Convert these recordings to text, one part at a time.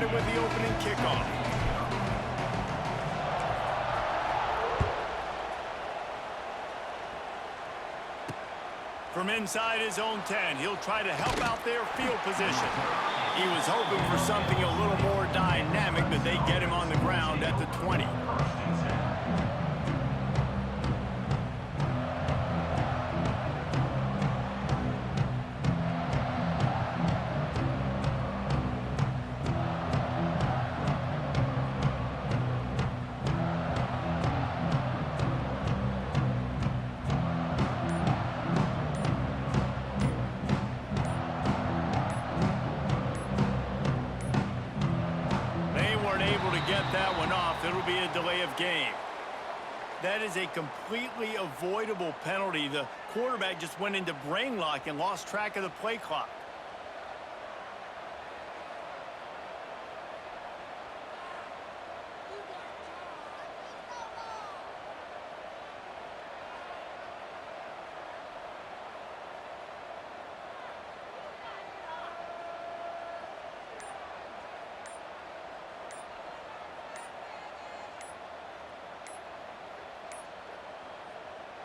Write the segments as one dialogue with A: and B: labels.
A: started with the opening kickoff. From inside his own 10, he'll try to help out their field position. He was hoping for something a little more dynamic, but they get him on the ground at the 20. Get that one off. It'll be a delay of game. That is a completely avoidable penalty. The quarterback just went into brain lock and lost track of the play clock.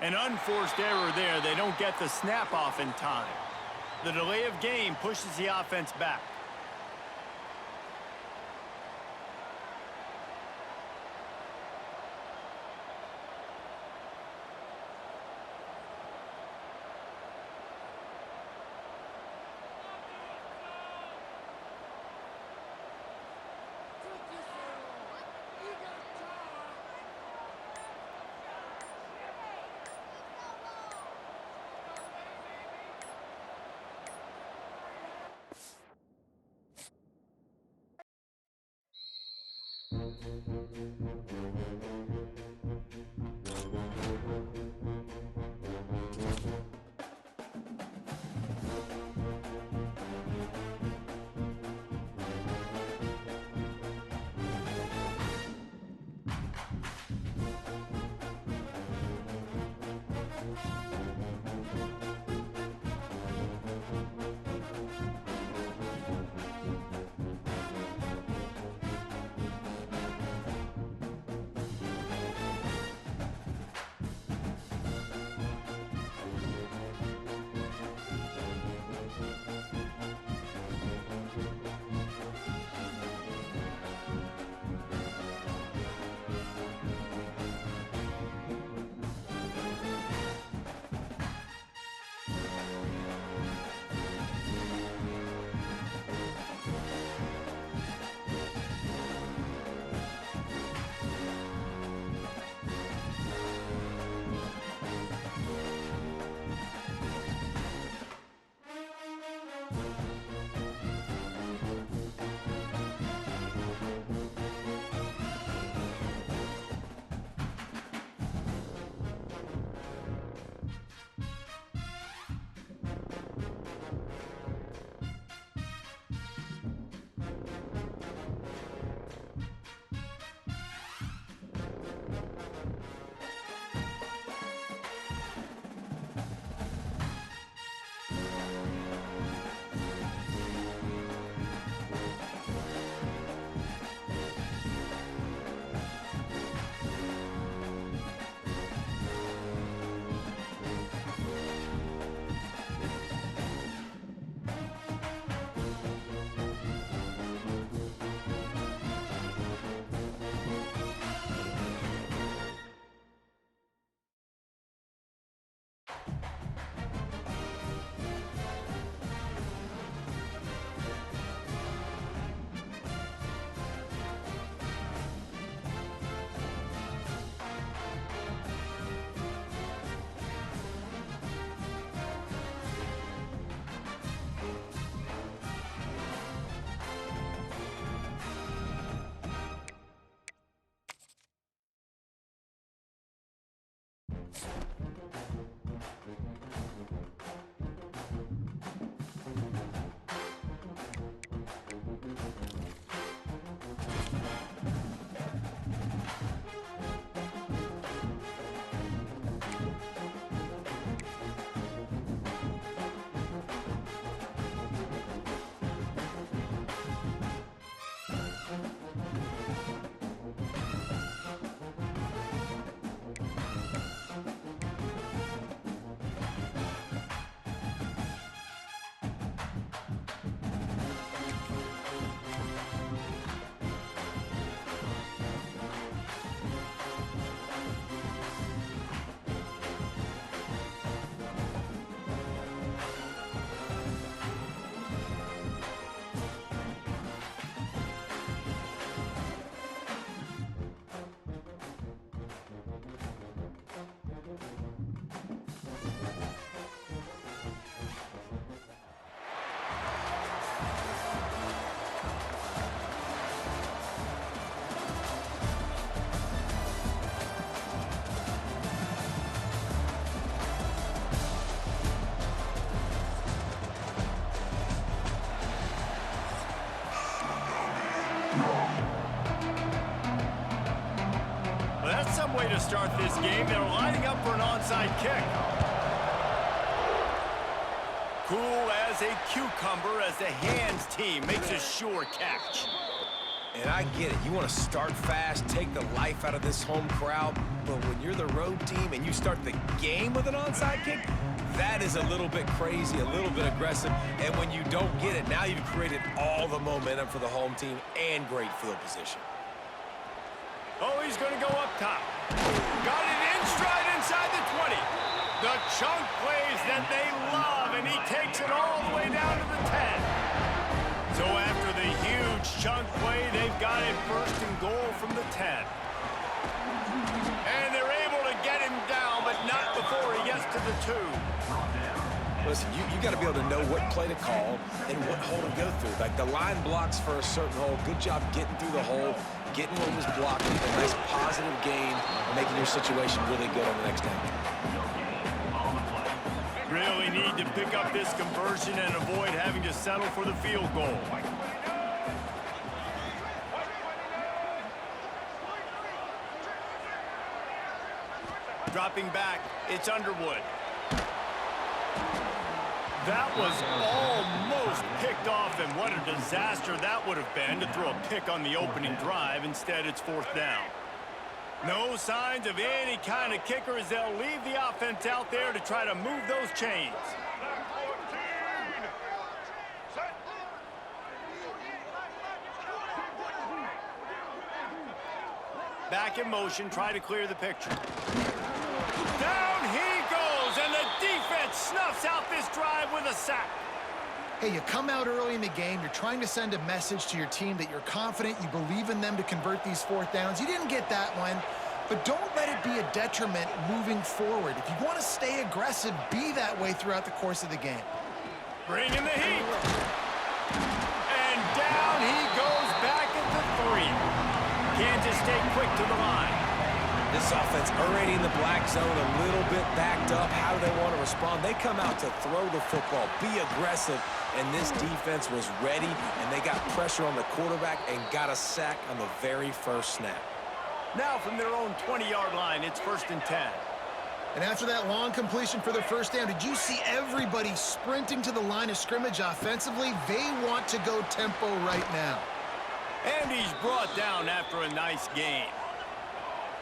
A: An unforced error there. They don't get the snap off in time. The delay of game pushes the offense back. some way to start this game. They're lining up for an onside kick. Cool as a cucumber as the hands team makes a sure catch.
B: And I get it. You want to start fast, take the life out of this home crowd. But when you're the road team and you start the game with an onside kick, that is a little bit crazy, a little bit aggressive. And when you don't get it, now you've created all the momentum for the home team and great field position.
A: Oh, he's going to go up top. Got it in stride inside the 20. The chunk plays that they love, and he takes it all the way down to the 10. So after the huge chunk play, they've got it first and goal from the 10. And they're able to get him down, but not before he gets to the 2.
B: Listen, you got to be able to know what play to call and what hole to go through. Like the line blocks for a certain hole. Good job getting through the hole, getting what was blocking, a nice positive gain, making your situation really good on the next down.
A: Really need to pick up this conversion and avoid having to settle for the field goal. Dropping back, it's Underwood. That was almost picked off, and what a disaster that would have been to throw a pick on the opening drive. Instead, it's 4th down. No signs of any kind of kicker as they'll leave the offense out there to try to move those chains. Back in motion, try to clear the picture. Down he goes, and the defense snuffs out this drive with a sack.
C: Hey, you come out early in the game, you're trying to send a message to your team that you're confident, you believe in them to convert these 4th downs. You didn't get that one, but don't let it be a detriment moving forward. If you want to stay aggressive, be that way throughout the course of the game.
A: Bring in the heat. And down he goes back at the 3. Kansas stay quick to the line.
B: This offense already in the black zone, a little bit backed up. How do they want to respond? They come out to throw the football, be aggressive, and this defense was ready, and they got pressure on the quarterback and got a sack on the very first snap.
A: Now from their own 20-yard line, it's 1st and 10.
C: And after that long completion for the 1st down, did you see everybody sprinting to the line of scrimmage offensively? They want to go tempo right now.
A: And he's brought down after a nice gain.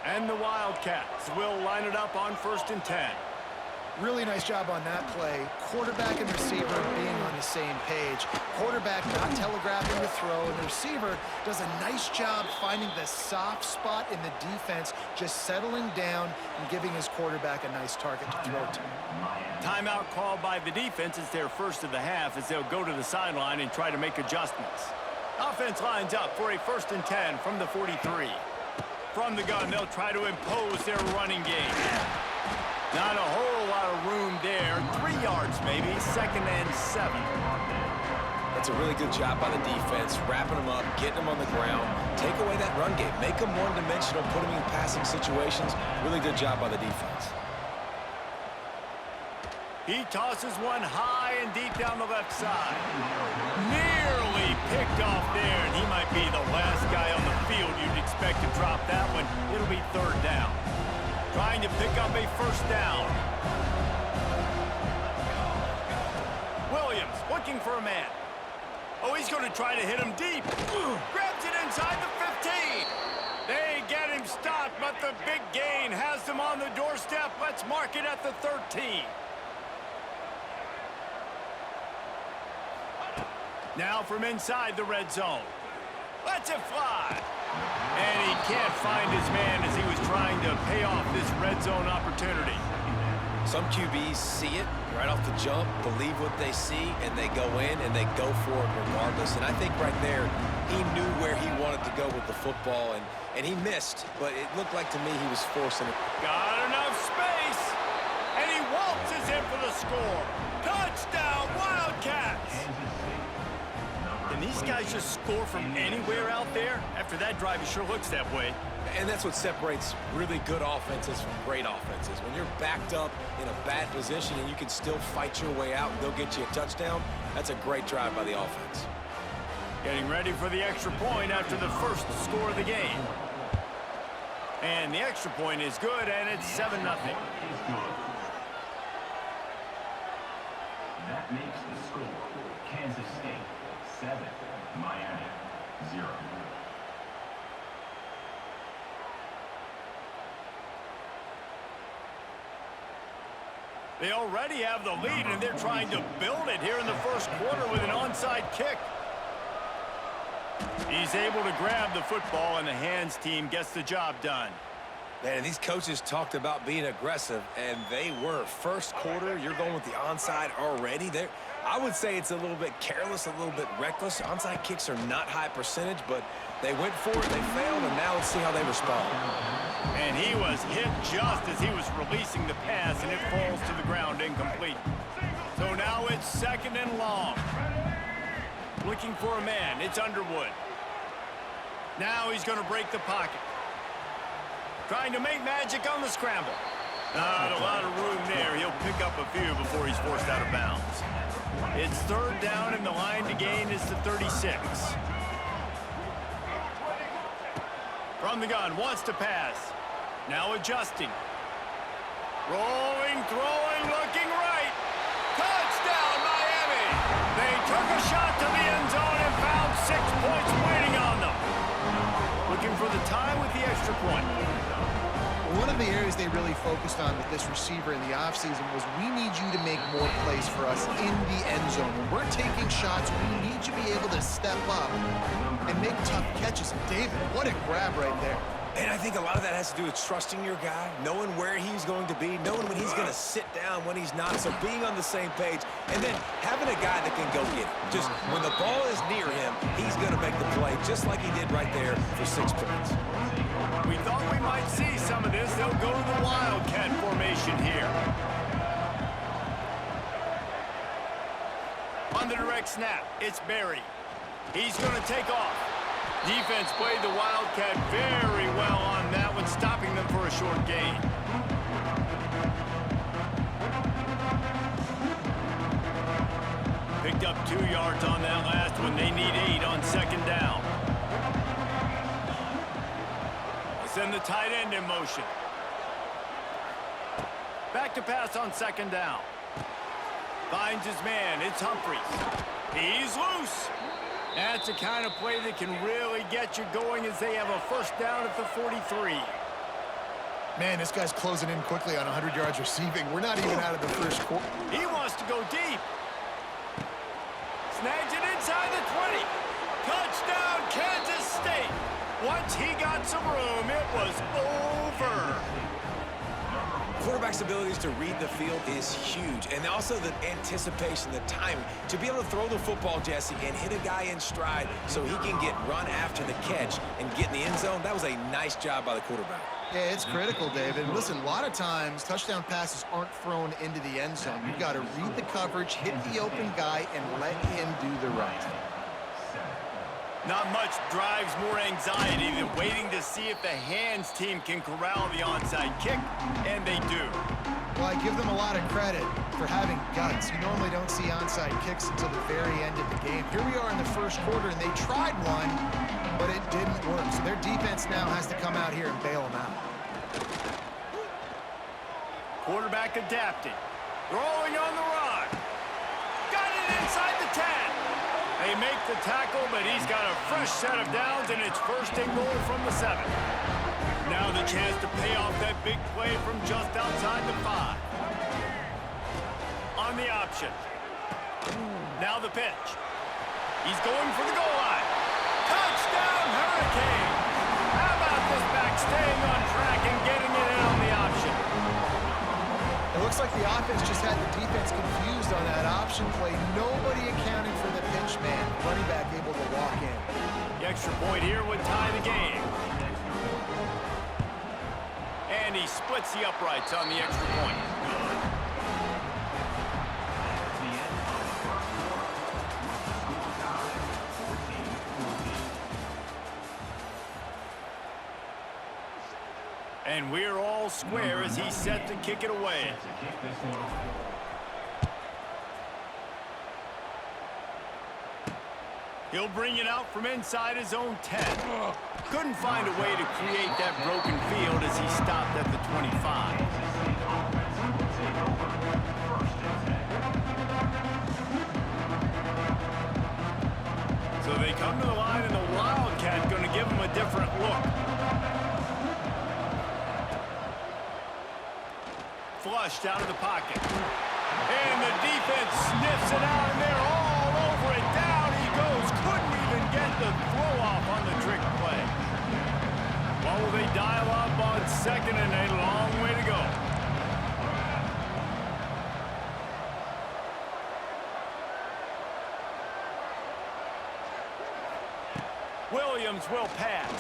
A: And the Wildcats will line it up on 1st and 10.
C: Really nice job on that play. Quarterback and receiver being on the same page. Quarterback not telegraphing the throw, and the receiver does a nice job finding the soft spot in the defense, just settling down and giving his quarterback a nice target to throw to.
A: Timeout called by the defense. It's their first of the half as they'll go to the sideline and try to make adjustments. Offense lines up for a 1st and 10 from the 43. From the gun, they'll try to impose their running game. Not a whole lot of room there. 3 yards maybe, 2nd and 7.
B: That's a really good job by the defense, wrapping them up, getting them on the ground. Take away that run game. Make them one-dimensional, put them in passing situations. Really good job by the defense.
A: He tosses one high and deep down the left side. Nearly picked off there, and he might be the last guy on the field you'd expect to drop that one. It'll be 3rd down. Trying to pick up a 1st down. Williams looking for a man. Oh, he's going to try to hit him deep. Grabs it inside the 15. They get him stopped, but the big gain has them on the doorstep. Let's mark it at the 13. Now from inside the red zone. Lets it fly. And he can't find his man as he was trying to pay off this red zone opportunity.
B: Some QBs see it right off the jump, believe what they see, and they go in and they go for it regardless. And I think right there, he knew where he wanted to go with the football, and he missed, but it looked like to me he was forcing it.
A: Got enough space, and he waltzes in for the score. Touchdown, Wildcats! Can these guys just score from anywhere out there? After that drive, it sure looks that way.
B: And that's what separates really good offenses from great offenses. When you're backed up in a bad position and you can still fight your way out and they'll get you a touchdown, that's a great drive by the offense.
A: Getting ready for the extra point after the first score of the game. And the extra point is good, and it's 7-0.
D: That makes the score Kansas State 7, Miami 0.
A: They already have the lead, and they're trying to build it here in the first quarter with an onside kick. He's able to grab the football, and the hands team gets the job done.
B: Man, these coaches talked about being aggressive, and they were. First quarter, you're going with the onside already. I would say it's a little bit careless, a little bit reckless. Onside kicks are not high percentage, but they went for it, they failed, and now let's see how they respond.
A: And he was hit just as he was releasing the pass, and it falls to the ground incomplete. So now it's 2nd and long. Looking for a man. It's Underwood. Now he's going to break the pocket. Trying to make magic on the scramble. Not a lot of room there. He'll pick up a few before he's forced out of bounds. It's 3rd down, and the line to gain is the 36. From the gun, wants to pass. Now adjusting. Rolling, throwing, looking right. Touchdown, Miami! They took a shot to the end zone and found 6 points waiting on them. Looking for the tie with the extra point.
C: One of the areas they really focused on with this receiver in the offseason was we need you to make more plays for us in the end zone. When we're taking shots, we need you to be able to step up and make tough catches. And David, what a grab right there.
B: And I think a lot of that has to do with trusting your guy, knowing where he's going to be, knowing when he's going to sit down, when he's not, so being on the same page, and then having a guy that can go get it. Just when the ball is near him, he's going to make the play, just like he did right there for 6 points.
A: We thought we might see some of this. They'll go to the Wildcat formation here. On the direct snap, it's Berry. He's going to take off. Defense played the Wildcat very well on that one, stopping them for a short gain. Picked up 2 yards on that last one. They need 8 on 2nd down. Send the tight end in motion. Back to pass on 2nd down. Finds his man. It's Humphries. He's loose. That's the kind of play that can really get you going as they have a 1st down at the 43.
C: Man, this guy's closing in quickly on 100 yards receiving. We're not even out of the first quarter.
A: He wants to go deep. Snags it inside the 20. Touchdown, Kansas State. Once he got some room, it was over.
B: Quarterback's abilities to read the field is huge, and also the anticipation, the timing. To be able to throw the football, Jesse, and hit a guy in stride so he can get run after the catch and get in the end zone, that was a nice job by the quarterback.
C: Yeah, it's critical, David. Listen, a lot of times touchdown passes aren't thrown into the end zone. You've got to read the coverage, hit the open guy, and let him do the right.
A: Not much drives more anxiety than waiting to see if the hands team can corral the onside kick, and they do.
C: Well, I give them a lot of credit for having guts. You normally don't see onside kicks until the very end of the game. Here we are in the first quarter, and they tried one, but it didn't work. So their defense now has to come out here and bail them out.
A: Quarterback adapting. Throwing on the run. Got it inside the 10. They make the tackle, but he's got a fresh set of downs, and it's 1st and goal from the 7. Now the chance to pay off that big play from just outside the 5. On the option. Now the pitch. He's going for the goal line. Touchdown, Hurricane! How about this back staying on track and getting it in on the option?
C: It looks like the offense just had the defense confused on that option play. Nobody accounting for the pitch man. Running back able to walk in.
A: The extra point here would tie the game. And he splits the uprights on the extra point. And we're all square as he's set to kick it away. He'll bring it out from inside his own 10. Couldn't find a way to create that broken field, he stopped at the 25. So they come to the line, and the Wildcat going to give them a different look. Flushed out of the pocket. And the defense sniffs it out, and they're all over it. Down he goes. Couldn't even get the throw off on the trick play. Well, will they dial up on second and a long way to go? Williams will pass.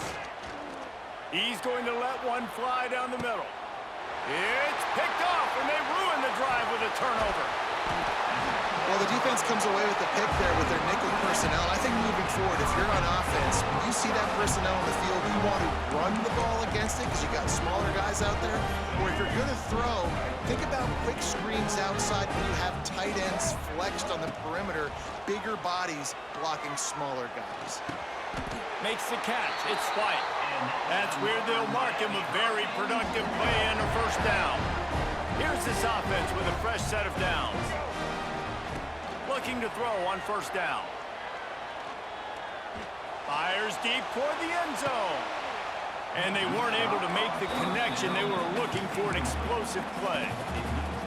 A: He's going to let one fly down the middle. It's picked off, and they ruin the drive with a turnover.
C: Well, the defense comes away with the pick there with their nickel personnel. I think moving forward, if you're on offense, when you see that personnel on the field, you want to run the ball against it because you got smaller guys out there. Or if you're going to throw, think about quick screens outside when you have tight ends flexed on the perimeter, bigger bodies blocking smaller guys.
A: Makes the catch. It's White. That's where they'll mark him a very productive play and a first down. Here's this offense with a fresh set of downs. Looking to throw on first down. Fires deep toward the end zone. And they weren't able to make the connection. They were looking for an explosive play.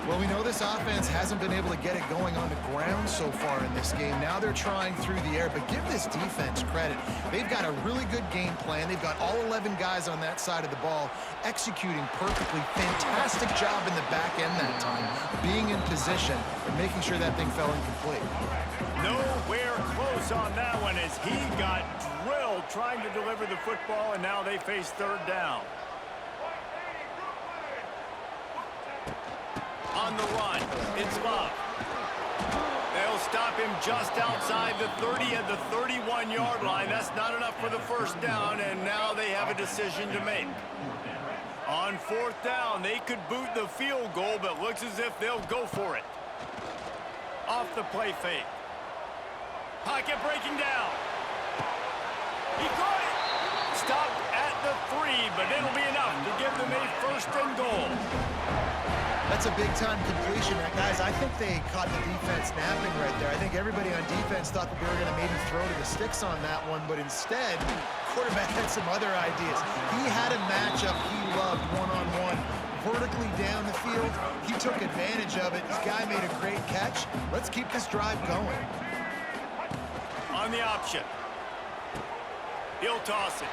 C: Well, we know this offense hasn't been able to get it going on the ground so far in this game. Now they're trying through the air, but give this defense credit. They've got a really good game plan. They've got all 11 guys on that side of the ball executing perfectly. Fantastic job in the back end that time, being in position and making sure that thing fell incomplete.
A: Nowhere close on that one as he got drilled trying to deliver the football, and now they face third down. On the run, it's Love. They'll stop him just outside the 30 at the 31-yard line. That's not enough for the first down, and now they have a decision to make. On fourth down, they could boot the field goal, but looks as if they'll go for it. Off the play fake. Pocket breaking down. He caught it. Stopped at the 3, but it'll be enough to give them a first and goal.
C: That's a big-time completion. Guys, I think they caught the defense napping right there. I think everybody on defense thought that they were going to maybe throw to the sticks on that one, but instead, quarterback had some other ideas. He had a matchup he loved one-on-one, vertically down the field. He took advantage of it. This guy made a great catch. Let's keep this drive going.
A: On the option. He'll toss it.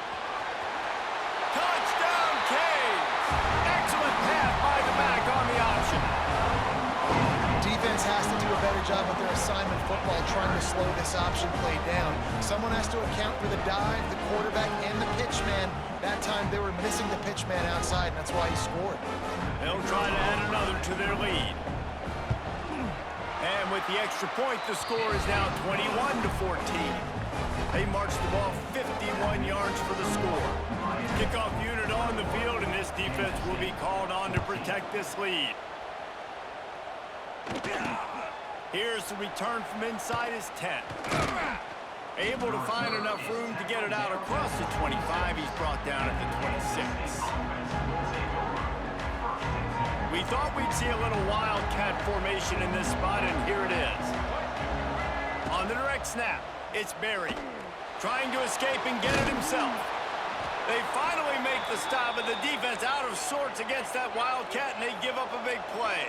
A: Touchdown, Canes! Excellent pass by the back on the option.
C: Defense has to do a better job with their assignment football, trying to slow this option play down. Someone has to account for the dive, the quarterback, and the pitch man. That time they were missing the pitch man outside, and that's why he scored.
A: They'll try to add another to their lead. And with the extra point, the score is now 21-14. They march the ball 51 yards for the score. Kickoff unit on the field, and this defense will be called on to protect this lead. Here's the return from inside his 10. Able to find enough room to get it out across the 25. He's brought down at the 26. We thought we'd see a little Wildcat formation in this spot, and here it is. On the direct snap, it's Berry. Trying to escape and get it himself. They finally make the stop, but the defense out of sorts against that Wildcat, and they give up a big play.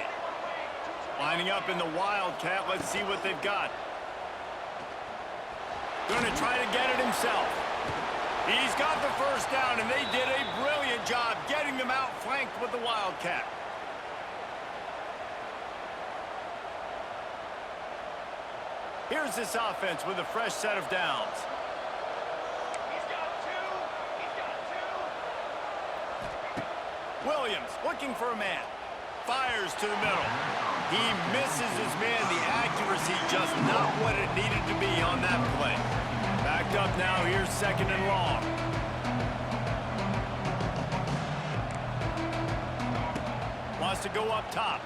A: Lining up in the Wildcat, let's see what they've got. Going to try to get it himself. He's got the first down, and they did a brilliant job getting them outflanked with the Wildcat. Here's this offense with a fresh set of downs. Williams looking for a man. Fires to the middle. He misses his man. The accuracy just not what it needed to be on that play. Backed up now. Here's second and long. Wants to go up top.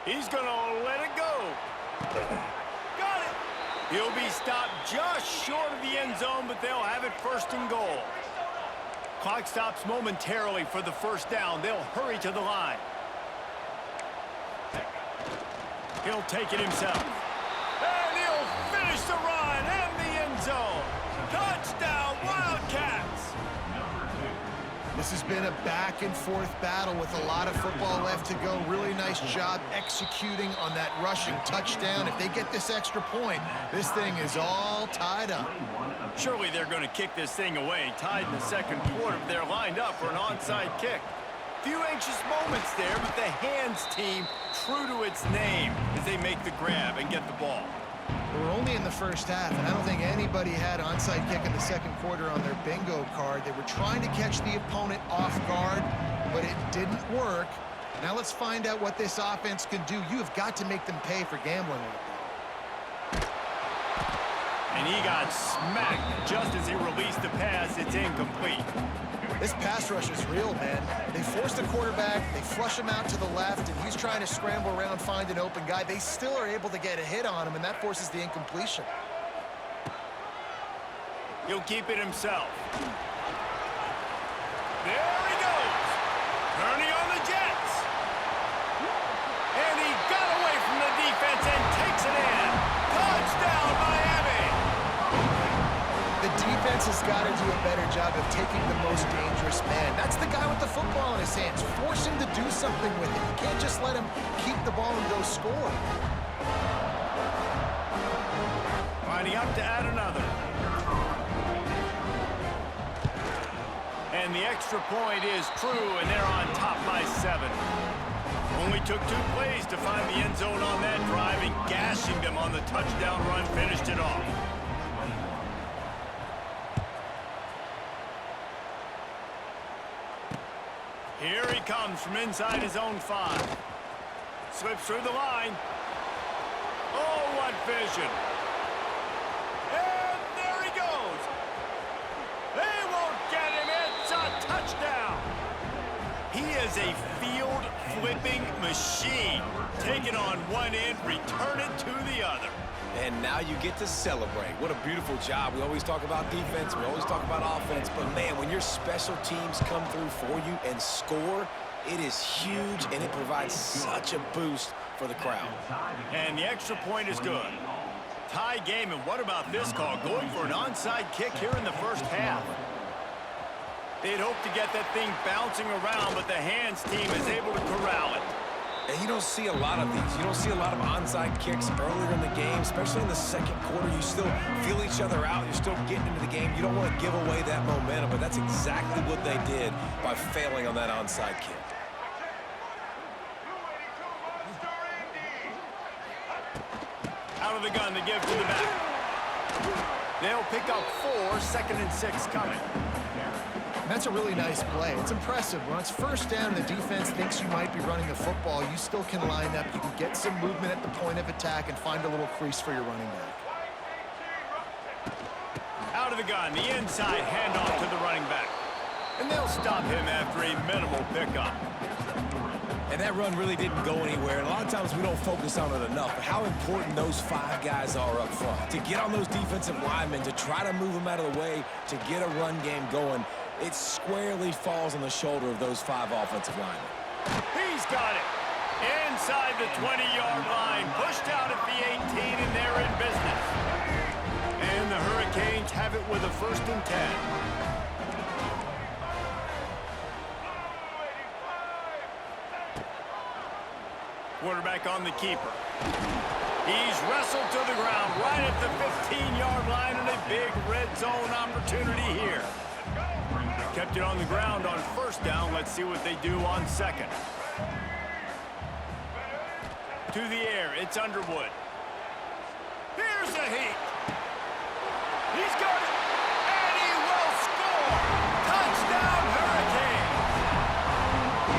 A: He's going to let it go. Got it. He'll be stopped just short of the end zone, but they'll have it first and goal. Clock stops momentarily for the first down. They'll hurry to the line. He'll take it himself. And he'll finish the run and the end zone. Touchdown, Wildcats!
C: This has been a back-and-forth battle with a lot of football left to go. Really nice job executing on that rushing touchdown. If they get this extra point, this thing is all tied up.
A: Surely they're going to kick this thing away. Tied in the second quarter, but they're lined up for an onside kick. Few anxious moments there, but the hands team true to its name as they make the grab and get the ball.
C: We're only in the first half, and I don't think anybody had onside kick in the second quarter on their bingo card. They were trying to catch the opponent off guard, but it didn't work. Now let's find out what this offense can do. You have got to make them pay for gambling like that.
A: And he got smacked just as he released the pass. It's incomplete.
C: This pass rush is real, man. They force the quarterback, they flush him out to the left, and he's trying to scramble around, find an open guy. They still are able to get a hit on him, and that forces the incompletion.
A: He'll keep it himself. There he goes. Turning on the Jets. And he got away from the defense and takes it in. Touchdown, Miami.
C: The defense has got to do a better job of taking the most dangerous man. That's the guy with the football in his hands. Force him to do something with it. You can't just let him keep the ball and go score.
A: Lining up to add another. And the extra point is true, and they're on top by 7. Only took 2 plays to find the end zone on that drive, and gashing them on the touchdown run finished it off. Here he comes from inside his own 5. Slips through the line. Oh, what vision. And there he goes. They won't get him. It's a touchdown. He is a field-flipping machine. Take it on one end, return it to the other.
B: And now you get to celebrate. What a beautiful job. We always talk about defense. We always talk about offense. But, man, when your special teams come through for you and score, it is huge, and it provides such a boost for the crowd.
A: And the extra point is good. Tie game, and what about this call? Going for an onside kick here in the first half. They'd hope to get that thing bouncing around, but the hands team is able to corral it.
B: And you don't see a lot of these. You don't see a lot of onside kicks earlier in the game, especially in the second quarter. You still feel each other out. You're still getting into the game. You don't want to give away that momentum, but that's exactly what they did by failing on that onside kick.
A: Out of the gun to give to the back. They'll pick up 4, 2nd and 6 coming.
C: And that's a really nice play. It's impressive. When it's first down and the defense thinks you might be running the football, you still can line up. You can get some movement at the point of attack and find a little crease for your running back.
A: Out of the gun, the inside handoff to the running back. And they'll stop him after a minimal pickup.
B: And that run really didn't go anywhere. And a lot of times we don't focus on it enough. But how important those 5 guys are up front. To get on those defensive linemen, to try to move them out of the way, to get a run game going, it squarely falls on the shoulder of those 5 offensive linemen.
A: He's got it. Inside the 20-yard line. Pushed out at the 18, and they're in business. And the Hurricanes have it with a 1st and 10. Quarterback on the keeper. He's wrestled to the ground right at the 15-yard line, and a big red zone opportunity here. Kept it on the ground on 1st down. Let's see what they do on 2nd. To the air, it's Underwood. Here's a heat. He's got it, and he will score. Touchdown, Hurricanes.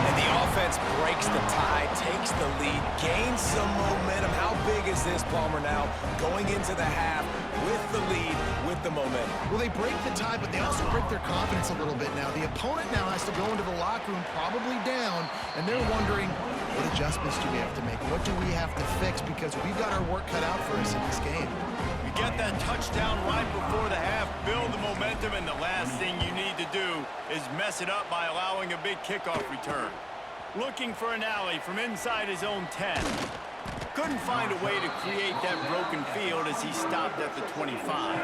B: And the offense breaks the tie, takes the lead, gains some momentum. How big is this, Palmer, now going into the half with the lead, with the momentum?
C: Well, they break the tie, but they also break their confidence a little bit now. The opponent now has to go into the locker room probably down, and they're wondering, what adjustments do we have to make? What do we have to fix? Because we've got our work cut out for us in this game.
A: You get that touchdown right before the half, build the momentum, and the last thing you need to do is mess it up by allowing a big kickoff return. Looking for an alley from inside his own 10. Couldn't find a way to create that broken field as he stopped at the 25.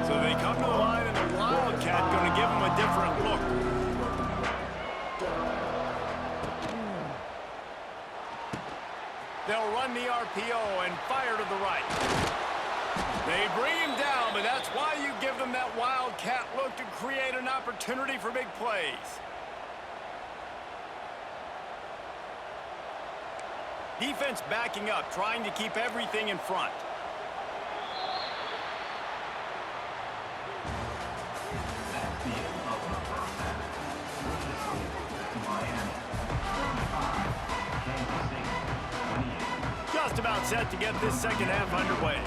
A: So they come to the line, and the Wildcat going to give him a different look. They'll run the RPO and fire to the right. They bring him down, but that's why you give them that Wildcat look to create an opportunity for big plays. Defense backing up, trying to keep everything in front.
D: That's the end of the first half. Miami 35, Kansas State 28.
A: Just about set to get this second half underway.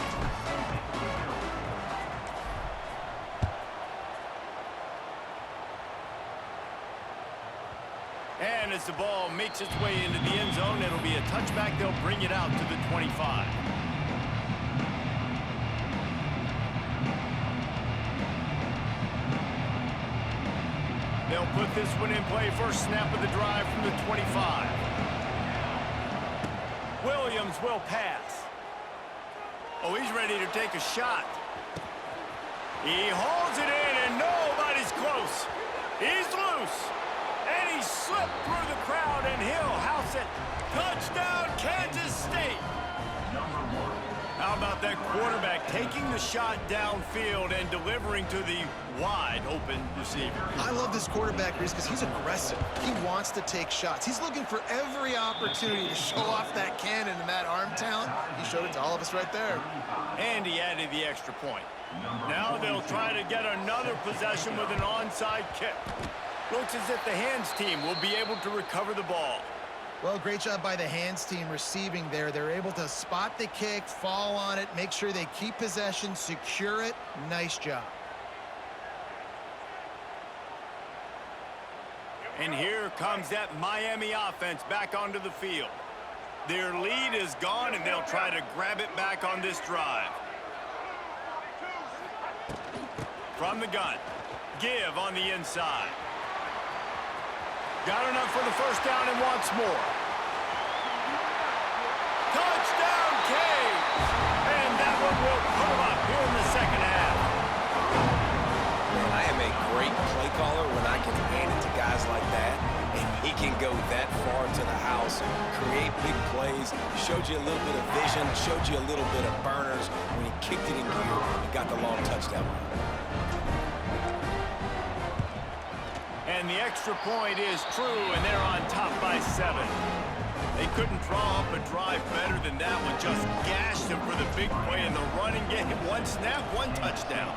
A: And as the ball makes its way into the end zone, it'll be a touchback. They'll bring it out to the 25. They'll put this one in play. First snap of the drive from the 25. Williams will pass. Oh, he's ready to take a shot. He holds it in, and nobody's close. He's loose. And he slipped through the crowd, and he'll house it. Touchdown, Kansas State. How about that quarterback taking the shot downfield and delivering to the wide-open receiver?
C: I love this quarterback, Reese, because he's aggressive. He wants to take shots. He's looking for every opportunity to show off that cannon and that arm talent. He showed it to all of us right there.
A: And he added the extra point. Now they'll try to get another possession with an onside kick. Looks as if the hands team will be able to recover the ball.
C: Well, great job by the hands team receiving there. They're able to spot the kick, fall on it, make sure they keep possession, secure it. Nice job.
A: And here comes that Miami offense back onto the field. Their lead is gone, and they'll try to grab it back on this drive. From the gun, give on the inside. Got enough for the first down and wants more. Touchdown, Canes! And that one will put them up here in the second half.
B: Man, I am a great play caller when I can hand it to guys like that. And he can go that far to the house, create big plays, showed you a little bit of vision, showed you a little bit of burners when he kicked it in gear and got the long touchdown.
A: And the extra point is true, and they're on top by 7. They couldn't draw up a drive better than that one. Just gashed them for the big play in the running game. One snap, one touchdown.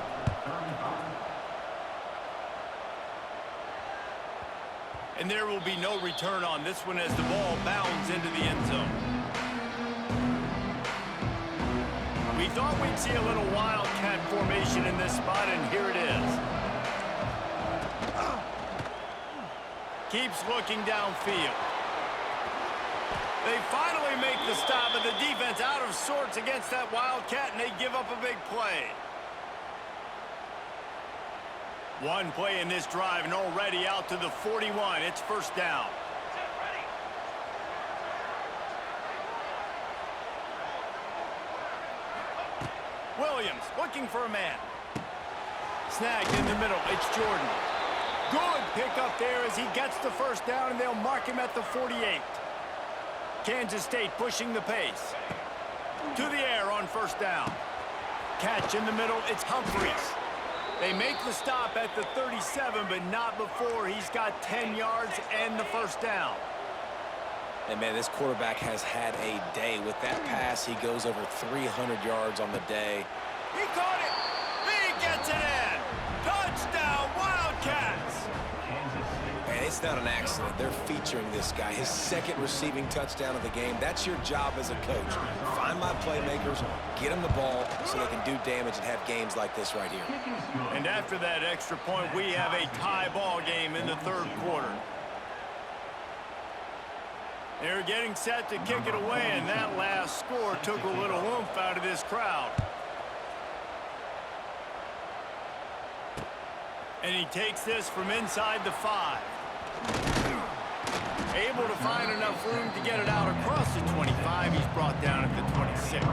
A: And there will be no return on this one as the ball bounds into the end zone. We thought we'd see a little Wildcat formation in this spot, and here it is. Keeps looking downfield. They finally make the stop, but the defense out of sorts against that Wildcat, and they give up a big play. One play in this drive, and already out to the 41. It's first down. Williams looking for a man. Snagged in the middle. It's Jordan. Good pickup there as he gets the first down, and they'll mark him at the 48. Kansas State pushing the pace. To the air on first down. Catch in the middle, it's Humphries. They make the stop at the 37, but not before he's got 10 yards and the first down.
B: And, man, this quarterback has had a day. With that pass, he goes over 300 yards on the day.
A: He caught it. He gets it in. Touchdown, Wildcats.
B: And it's not an accident. They're featuring this guy. His second receiving touchdown of the game. That's your job as a coach. Find my playmakers, get them the ball so they can do damage and have games like this right here.
A: And after that extra point, we have a tie ball game in the third quarter. They're getting set to kick it away, and that last score took a little oomph out of this crowd. And he takes this from inside the 5. Able to find enough room to get it out across the 25. He's brought down at the 26.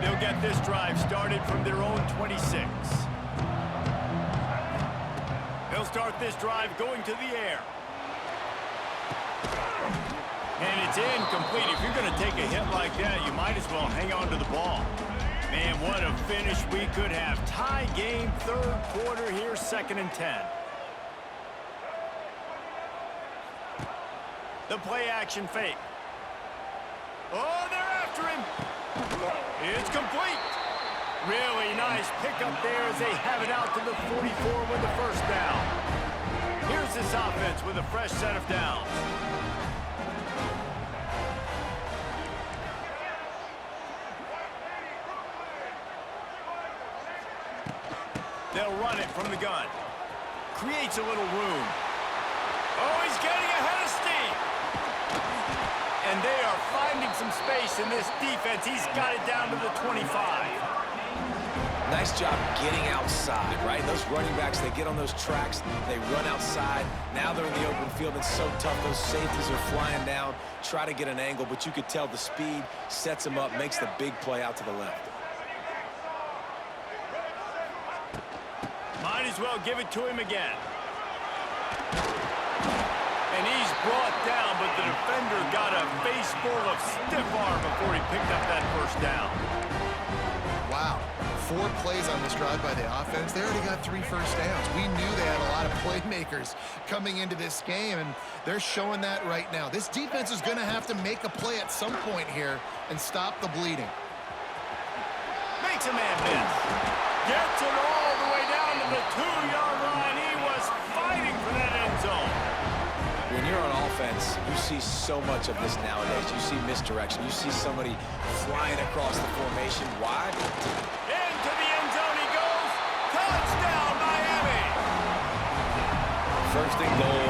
A: They'll get this drive started from their own 26. They'll start this drive going to the air. And it's incomplete. If you're going to take a hit like that, you might as well hang on to the ball. Man, what a finish we could have. Tie game, third quarter here, 2nd and 10. The play action fake. Oh, they're after him. It's complete. Really nice pickup there as they have it out to the 44 with the first down. Here's this offense with a fresh set of downs. They'll run it from the gun. Creates a little room. Oh, he's getting ahead of steam. And they are finding some space in this defense. He's got it down to the 25.
B: Nice job getting outside, right? Those running backs, they get on those tracks, they run outside. Now they're in the open field. It's so tough. Those safeties are flying down, try to get an angle, but you could tell the speed sets them up, makes the big play out to the left.
A: Might as well give it to him again. And he's brought down, but the defender got a face full of stiff arm before he picked up that first down.
C: Wow. 4 plays on this drive by the offense. They already got 3 first downs. We knew they had a lot of playmakers coming into this game, and they're showing that right now. This defense is going to have to make a play at some point here and stop the bleeding.
A: Makes a man miss. Gets it all the way down to the 2-yard line. He was fighting for that end zone.
B: When you're on offense, you see so much of this nowadays. You see misdirection. You see somebody flying across the formation. Why?
A: Into the end zone he goes. Touchdown, Miami.
B: First and goal.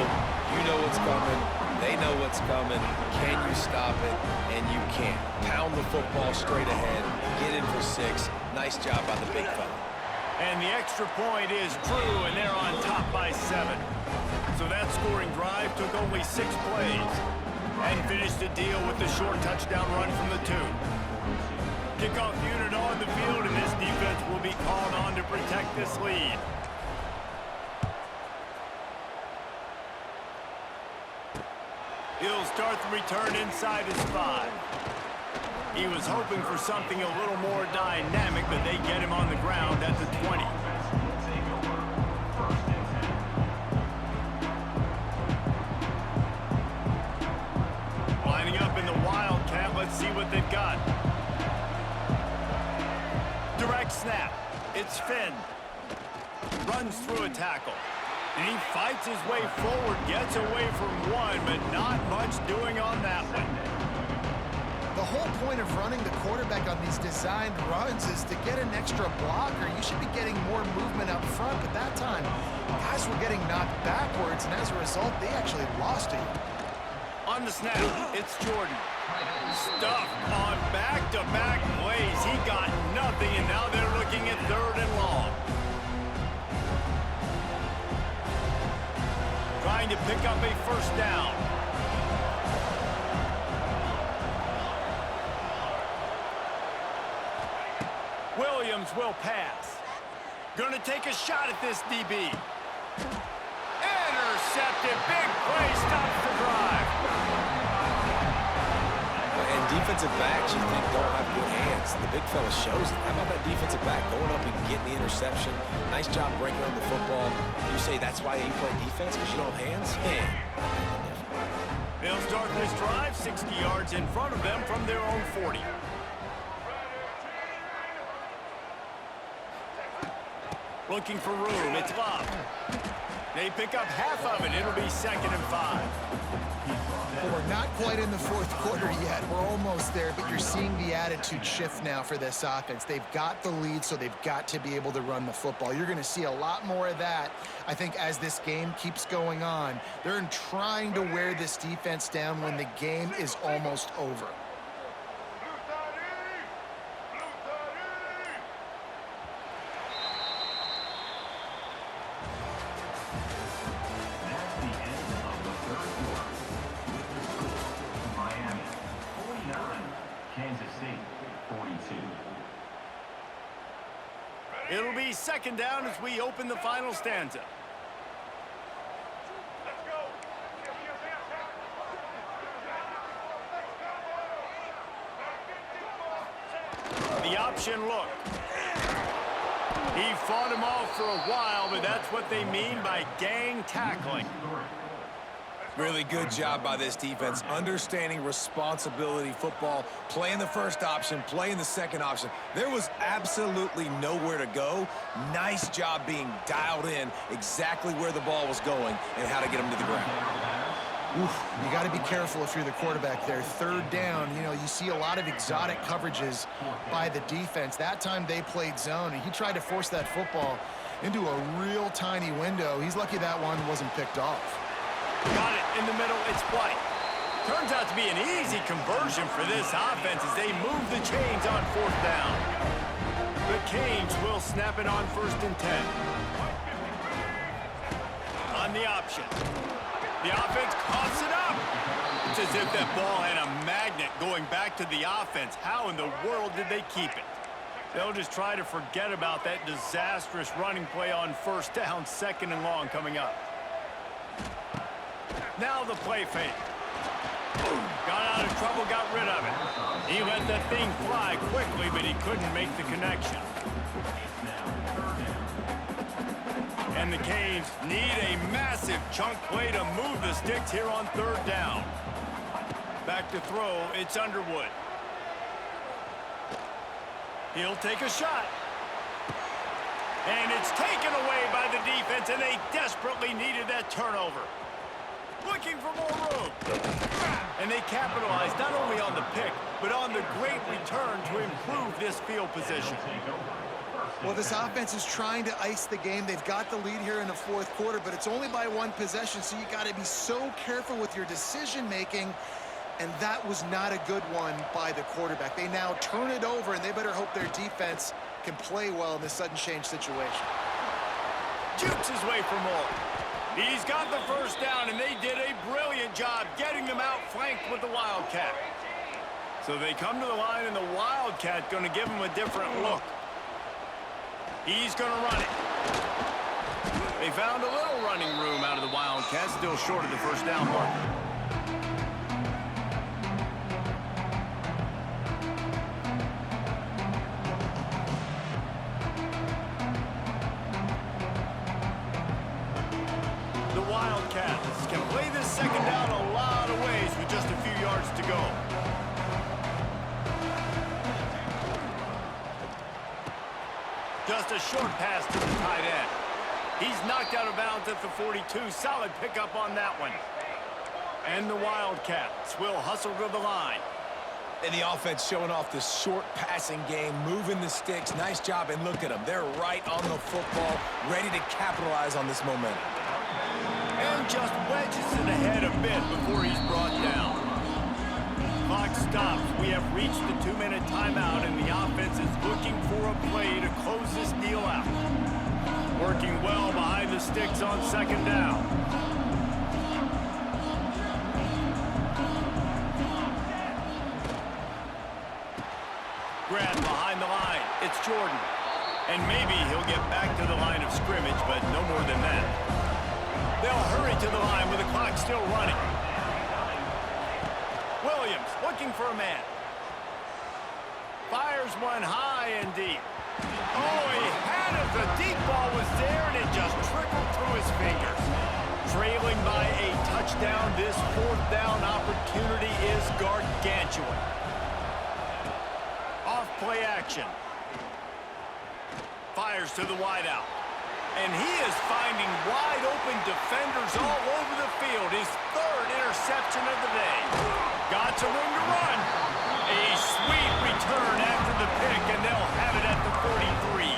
B: You know what's coming. They know what's coming. Can you stop it? And you can't. Pound the football straight ahead. Get in for 6. Nice job by the big fella.
A: And the extra point is true, and they're on top by 7. So that scoring drive took only 6 plays and finished the deal with the short touchdown run from the 2. Kickoff unit on the field, and this defense will be called on to protect this lead. He'll start the return inside his 5. He was hoping for something a little more dynamic, but they get him on the ground at the 20. Lining up in the Wildcat, let's see what they've got. Direct snap. It's Finn. Runs through a tackle. And he fights his way forward, gets away from one, but not much doing on that one.
C: The whole point of running the quarterback on these designed runs is to get an extra blocker. You should be getting more movement up front, but that time, guys were getting knocked backwards, and as a result, they actually lost it.
A: On the snap, it's Jordan. Stuffed on back-to-back plays. He got nothing, and now they're looking at 3rd and long. Trying to pick up a first down. Williams will pass. Gonna take a shot at this DB. Intercepted. Big play. Stops the drive.
B: And defensive backs, you think, don't have good hands. The big fella shows it. How about that defensive back going up and getting the interception? Nice job breaking on the football. You say that's why you play defense, because you don't have hands? Yeah.
A: They'll start this drive 60 yards in front of them from their own 40. Looking for room. It's Love. They pick up half of it. It'll be 2nd and 5.
C: Well, we're not quite in the fourth quarter yet. We're almost there, but you're seeing the attitude shift now for this offense. They've got the lead, so they've got to be able to run the football. You're going to see a lot more of that, I think, as this game keeps going on. They're trying to wear this defense down when the game is almost over.
D: That's the end of the third quarter. With the score, Miami 49, Kansas State 42.
A: It'll be 2nd down as we open the final stanza. The option look. He fought him off for a while, but that's what they mean by gang tackling.
B: Really good job by this defense, understanding responsibility football, playing the first option, playing the second option. There was absolutely nowhere to go. Nice job being dialed in exactly where the ball was going and how to get him to the ground.
C: Oof, you got to be careful if you're the quarterback there. 3rd down, you know, you see a lot of exotic coverages by the defense. That time they played zone, and he tried to force that football into a real tiny window. He's lucky that one wasn't picked off.
A: Got it in the middle. It's White. Turns out to be an easy conversion for this offense as they move the chains on 4th down. The Canes will snap it on 1st and 10. On the option. The offense coughs it up. It's as if that ball had a magnet going back to the offense. How in the world did they keep it? They'll just try to forget about that disastrous running play on 1st down, 2nd and long coming up. Now the play fake. Got out of trouble, got rid of it. He let that thing fly quickly, but he couldn't make the connection. And the Canes need a massive chunk play to move the sticks here on 3rd down. Back to throw, it's Underwood. He'll take a shot. And it's taken away by the defense, and they desperately needed that turnover. Looking for more room. And they capitalized not only on the pick, but on the great return to improve this field position.
C: Well, this offense is trying to ice the game. They've got the lead here in the 4th quarter, but it's only by 1 possession, so you got to be so careful with your decision-making, and that was not a good one by the quarterback. They now turn it over, and they better hope their defense can play well in this sudden change situation.
A: Jukes his way for more. He's got the 1st down, and they did a brilliant job getting them outflanked with the Wildcat. So they come to the line, and the Wildcat going to give them a different look. He's going to run it. They found a little running room out of the Wildcats, still short of the 1st down mark. The Wildcats can play this 2nd down a lot of ways with just a few yards to go. Just a short pass to the tight end. He's knocked out of bounds at the 42. Solid pickup on that one. And the Wildcats will hustle to the line.
B: And the offense showing off this short passing game, moving the sticks. Nice job, and look at them. They're right on the football, ready to capitalize on this momentum.
A: And just wedges it ahead a bit before he's brought down. Clock stops. We have reached the 2-minute timeout, and the offense is looking for a play to close this deal out. Working well behind the sticks on 2nd down. Grab behind the line. It's Jordan. And maybe he'll get back to the line of scrimmage, but no more than that. They'll hurry to the line with the clock still running. Williams looking for a man. Fires one high and deep. Oh, he had it. The deep ball was there, and it just trickled through his fingers. Trailing by a touchdown, this 4th down opportunity is gargantuan. Off play action. Fires to the wideout. And he is finding wide open defenders all over the field. His third interception of the day. Got some room to run. A sweet return after the pick, and they'll have it at the 43.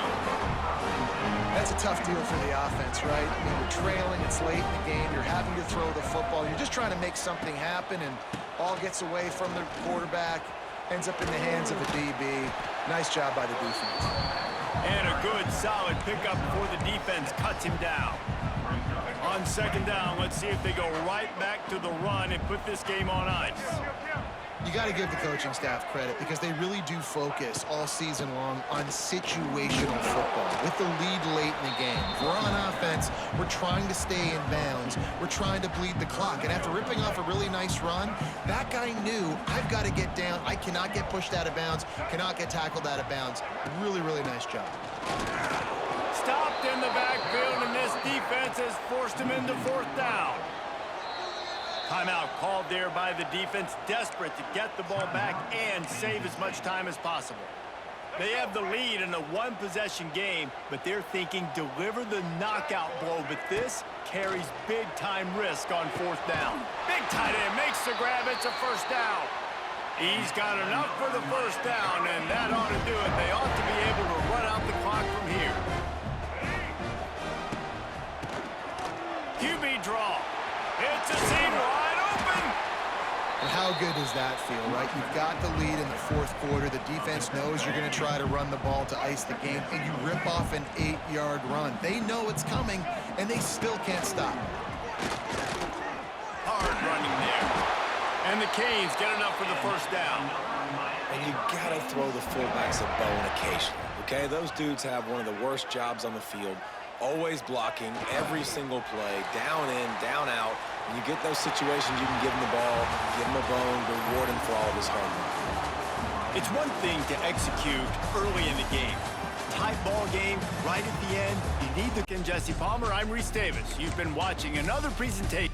C: That's a tough deal for the offense, right? I mean, you're trailing, it's late in the game, you're having to throw the football, you're just trying to make something happen, and ball gets away from the quarterback, ends up in the hands of a DB. Nice job by the defense.
A: And a good, solid pickup before the defense cuts him down. On second down, let's see if they go right back to the run and put this game on ice.
C: You got to give the coaching staff credit because they really do focus all season long on situational football with the lead late in the game. If we're on offense, we're trying to stay in bounds. We're trying to bleed the clock. And after ripping off a really nice run, that guy knew, I've got to get down. I cannot get pushed out of bounds, cannot get tackled out of bounds. Really, really nice job.
A: Stopped in the backfield, and this defense has forced him into fourth down. Timeout called there by the defense, desperate to get the ball back and save as much time as possible. They have the lead in a one-possession game, but they're thinking deliver the knockout blow, but this carries big-time risk on fourth down. Big tight end makes the grab. It's a first down. He's got enough for the first down, and that ought to do it. They ought to be able to run out the clock from here. QB draw. It's a seam wide open.
C: And how good does that feel, right? You've got the lead in the fourth quarter. The defense knows you're going to try to run the ball to ice the game, and you rip off an 8-yard run. They know it's coming, and they still can't stop.
A: Hard running there. And the Canes get enough for the first down.
B: And you gotta throw the fullbacks a bone occasionally, okay? Those dudes have one of the worst jobs on the field, always blocking every single play, down in, down out. When you get those situations, you can give him the ball, give him a bone, reward him for all of his hard work.
A: It's one thing to execute early in the game. Tight ball game, right at the end. You need the Jesse Palmer. I'm Reese Davis. You've been watching another presentation.